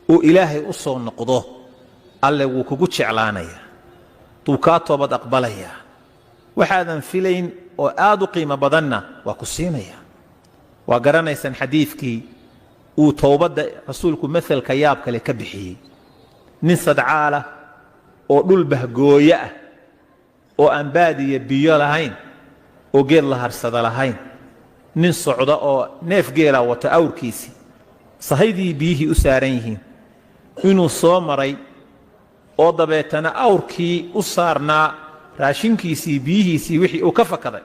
وإلهي أصو نقضه الله وكوكوتش إعلانيا توكاتو بد أقبليا وحاذا فيلين وآدو قيمة بدنا وكسينيا وقرنا يسن حديثك وتوبد رسولكم مثل كيابك لكبحي ننسد عالة ودول بهجوية وأنبادي بيا لهين وغير لها رصد لهين ننصعد أو نيف غيره وتأور كيسي صهيدي بيه أسارينه إنه صومري oo dabeetana awrkii u saarnaa raashinkiisii biyihiisii wixii uu ka fakaday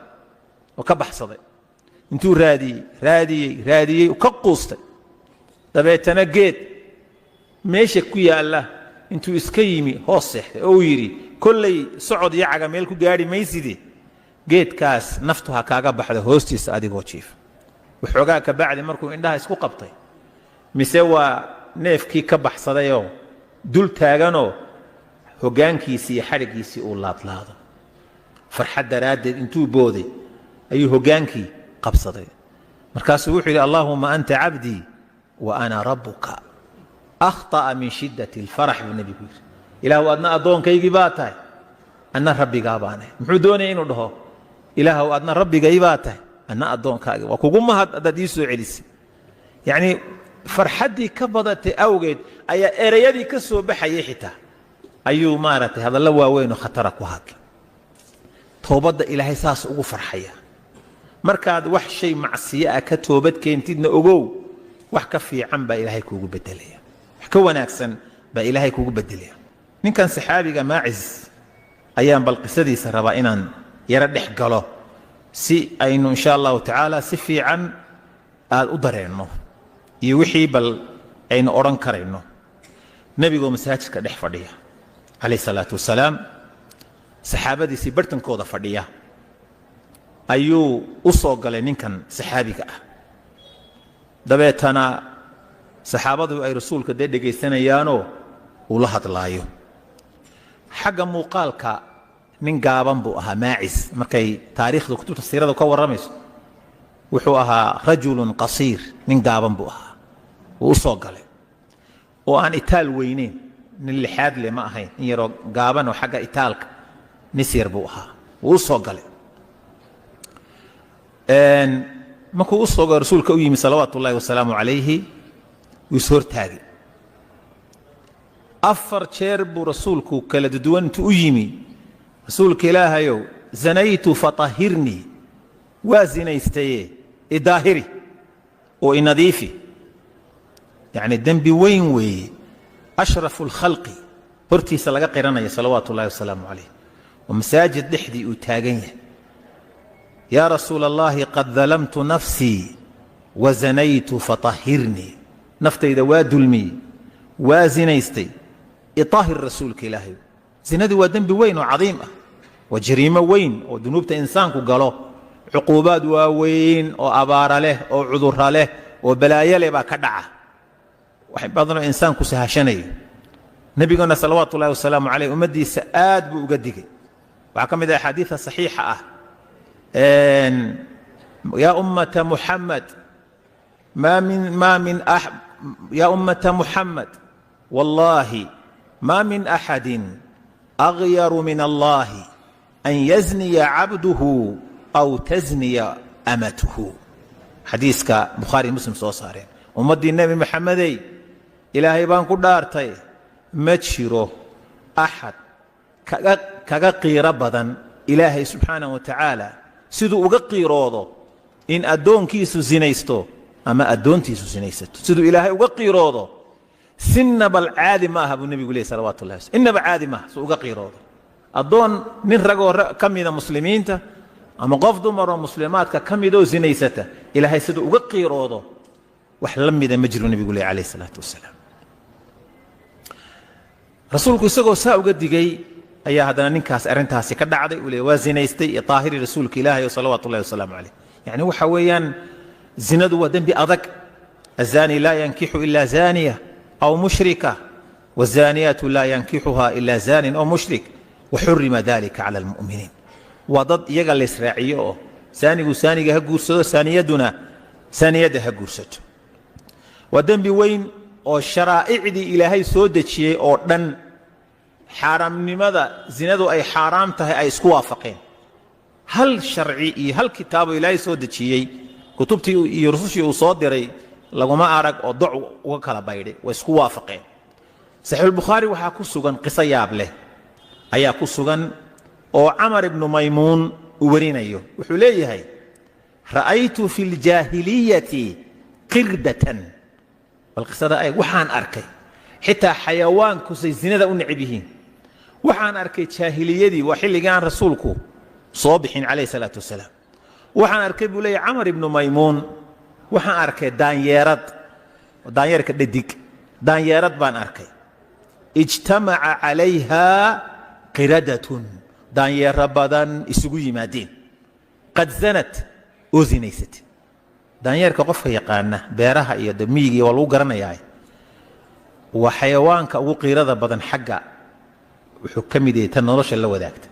oo ka baxsaday intuu raadiyey ka quustay dabeetana geed meesha ku yaala intuu iska yimi hoos seexday oo yiri kollay socod iyo caga meel ku gaari maysidii geedkaas naftu ha kaaga baxdo hoostiisa adigoo jiif waxoogaa ka bacdi markuu indhaha isku qabtay mise waa neefkii ka baxsadayoo dul taaganoo hoggaankiisii iyo xadhigiisii uu laadlaado farxad daraaddeed intuu booday ayuu hoggaankii qabsaday markaasuu wuxuu yidhi allaahuma anta cabdii wa ana rabbuka akhطa'a min shiddati alfarax buu nebigu yidhi ilaahu adna addoonkaygii baa tahay anna rabbigaa baanahay muxuu doonaya inuu dhaho ilaahu adna rabbigay baa tahay anna addoonkaagii waa kugu mahad haddaad ii soo celisay yacnii farxaddii ka badatay awgeed ayaa erayadii ka soo baxayay xitaa ayuu maaragtay hadalla waaweyn oo khatara ku hadlay toobadda ilaahay saas ugu farxaya markaad wax shay macsiyo ah ka toobad keentidna ogow wax ka fiican baa ilaahay kuugu bedelaya wax ka wanaagsan baa ilaahay kuugu bedelaya ninkan saxaabiga maacis ayaan bal qisadiisa rabaa inaan yara dhex galo si aynu insha allahu tacaala si fiican aad u dareenno iyo wixii bal aynu odhan karayno nebigoo masaajidka dhex fadhiya عليه الصلاة والسلام صحابتي سيبرتن كودا فديا أيو أصوغ لنين كان صحابي كأ دبيتنا صحابته أي رسول كده دقي سنة يانو ولهت لايو حق مقالك من قابن بوها ماعز مركي تاريخ دو كتب السيرة دو كور رمز وحوها رجل قصير من قابن بوها وأصوغ له وأن إتال وينين اللي حاد لي ما هي يرو قابن وحق إتالك نسير بوها وصوغ له ان ماكو وصوغ رسولك ويمي صلوات الله وسلامه عليه ويسور تاغي افر شرب رسولك كلا ددوان تؤيمي رسولك إلهيو زنيت فطهرني وزنيستي إداهري وإنظيفي يعني الذنب وين أشرف الخلق برتي سلقا قرنا صلوات الله وسلامه عليه ومساجد لحدي وتاغيه يا رسول الله قد ظلمت نفسي وزنيت فطهرني نفتي إذا وادلمي وزنيستي يطهر رسولك إلهي زندي ودنب وين وعظيمة وجريمة وين وذنوبة إنسانك قالوا عقوبات وين وأبار له وعذر له وبلايا له بكدعة وحب أظن إنسان كسهاشني نبينا صلوات الله وسلامه عليه أمدي سآد بوجدك وعكم إذا حديثة صحيحة يا أمة محمد يا أمة محمد والله ما من أحد أغير من الله أن يزني عبده أو تزني أمته حديثك بخاري مسلم صوصارين ومدي النبي محمدي إلهي بان قدارتي متشيرو أحد كغقي ربضا إلهي سبحانه وتعالى سيدو أغقي روضو إن أدون كيسو زينيستو أما أدون تيسو زينيستو سيدو إلهي أغقي روضو سن بالعادي ما هب النبي يقول صلوات الله إن بعادي ما سو أغقي روضو أدون نرقو كم من مسلمين تا أما قفدو مرة مسلمات كم يدو زينيستا إلهي سيدو أغقي روضو وحلم إذا مجروا النبي يقول عليه الصلاة والسلام رسولك يسقو ساو قد جاي أي هذا ننكاس أرنتاسي كذا عادي ولا وازنيستي طاهري رسولك إلهي صلوات الله وسلامه عليه يعني هو حويا زند ودم بأذك الزاني لا ينكح إلا زانية أو مشركة والزانيات لا ينكحها إلا زان أو مشرك وحرم ذلك على المؤمنين وضد يقال الإسرائيلي زاني وساني هجورسو ثانية دنا ثانية هجورسو ودم بوين oo sharaa'icdii ilaahay soo dejiyey oo dhan xaaraamnimada zinadu ay xaaraam tahay ay isku waafaqeen hal sharci iyo hal kitaabo ilaahay soo dejiyey kutubtii iyo rusushii uu soo diray laguma arag oo doc uga kala baydhay way isku waafaqeen saxiixulbukhaari waxaa ku sugan qiso yaab leh ayaa ku sugan oo camar ibnu maymuun uu warinayo wuxuu leeyahay ra'aytu fi ljaahiliyati qirdatan bal qisada ay waxaan arkay xitaa xayawaanku say zinada u necib yihiin waxaan arkay jaahiliyadii waa xilligaan rasuulku soo bixin calayhi salaatu wasalaam waxaan arkay buu leeyahay camar ibnu maymuun waxaan arkay daanyeerka dhadig daanyeerad baan arkay ijtamaca calayha qiradatun daanyeero badan isugu yimaadeen qad zanat oo zinaysatay daanyeerka qofka yaqaana beeraha iyo miyiga waa lagu garanayaa waa xayawaanka ugu qiirada badan xagga wuxuu ka mid yahay tan nolosha la wadaagta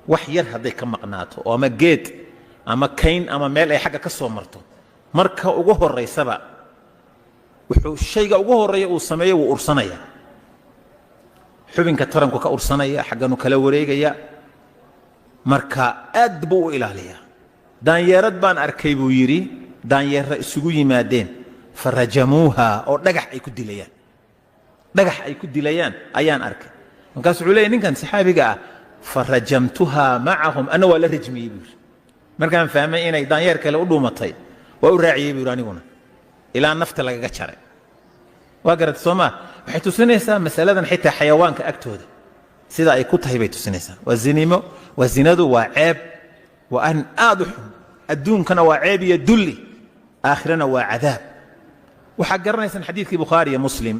wax yar hadday ka maqnaato oo ama geed ama kayn ama meel ay xagga ka soo marto marka ugu horeysaba wuxuu shayga ugu horeeya uu sameeyo wuu ursanaya xubinka taranku ka ursanaya xagganu kala wareegaya marka aad buu u ilaaliyaa daanyeerad baan arkay buu yidhi daanyeera isugu yimaadeen farajamuuha oo dhagax ay ku dilayaan ayaan arkay markaas wuxuu leeyahy ninkan saxaabiga ah farajamtuha macahum ana waa la rajmiyey buu yidhi markaan fahmay inay daanyeer kale u dhuumatay waa u raaciyey buu yidhi aniguna ilaa nafta lagaga jaray waa garatay soo maa waxay tusinaysaa masaladan xitaa xayawaanka agtooda sida ay ku tahay bay tusinaysaa waa zinimo waa zinadu waa ceeb waa an aad u xun adduunkana waa ceeb iyo dulli aakhirana waa cadaab waxaa garanaysaan xadiidkii bukhaari iyo muslim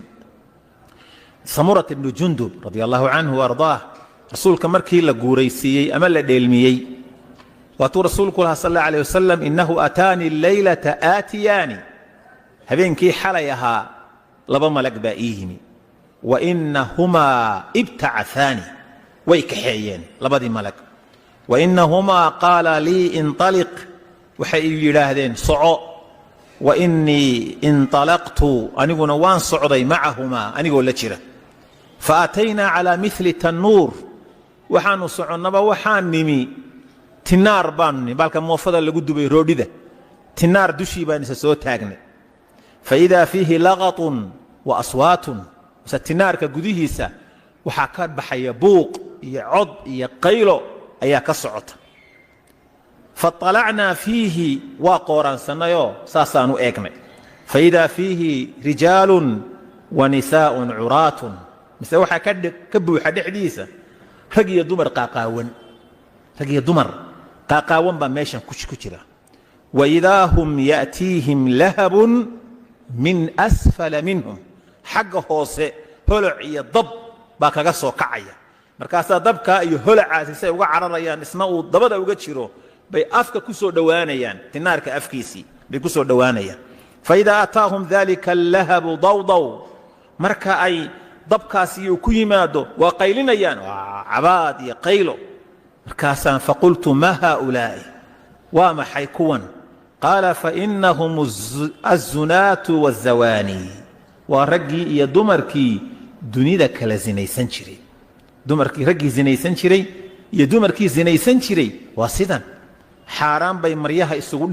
samurat ibnu jundub radia allahu canhu waardaah rasuulka markii la guuraysiiyey ama la dheelmiyey waatuu rasuulku lahaa sal alla alayh wasalam innahu ataanii laylata aatiyaani habeenkii xalay ahaa laba malag baa ii yimi wa inahumaa ibtacahaani way kaxeeyeen labadii malag wa inahumaa qaala lii inطaliq waxay yidhaahdeen soco wa inii inطalaqtu aniguna waan socday macahumaa anigoo la jira faataynaa calaa mili tannuur waxaanu soconnaba waxaan nimi tinaar baanu nimi baalka moofada lagu dubay roodhida tinaar dushii baan isa soo taagnay faidaa fiihi laqatun wa aswaatun mase tinaarka gudihiisa waxaa ka baxaya buuq iyo cod iyo qaylo ayaa ka socota faطalacnaa fiihi waa qooraansannayoo saasaanu eegnay faidaa fiihi rijaalun wa nisaa'un curaatun mise waxaa ka buuxa dhexdiisa rag iyo dumar qaaqaawan baa meeshan ku jira waidaa hum ya'tiihim lahabun min asfala minhum xagga hoose holoc iyo dab baa kaga soo kacaya markaasaa dabkaa iyo holacaasi say uga cararayaan isna uu dabada uga jiro bay afka ku soo dhowaanayaan tinaarka afkiisii bay ku soo dhowaanayaan faidaa ataahum dalika allahabu dawdaw marka ay dabkaasi uu ku yimaado waa qaylinayaan waa cabaad iyo qaylo markaasaan faqultu ma haaulaa'i waa maxay kuwan qaala fainahum azunaatu wazawaani waa raggii iyo dumarkii dunida kala zinaysan jiray dumarkii raggii zinaysan jiray iyo dumarkii zinaysan jiray waa sidan xaaraan bay maryaha isugu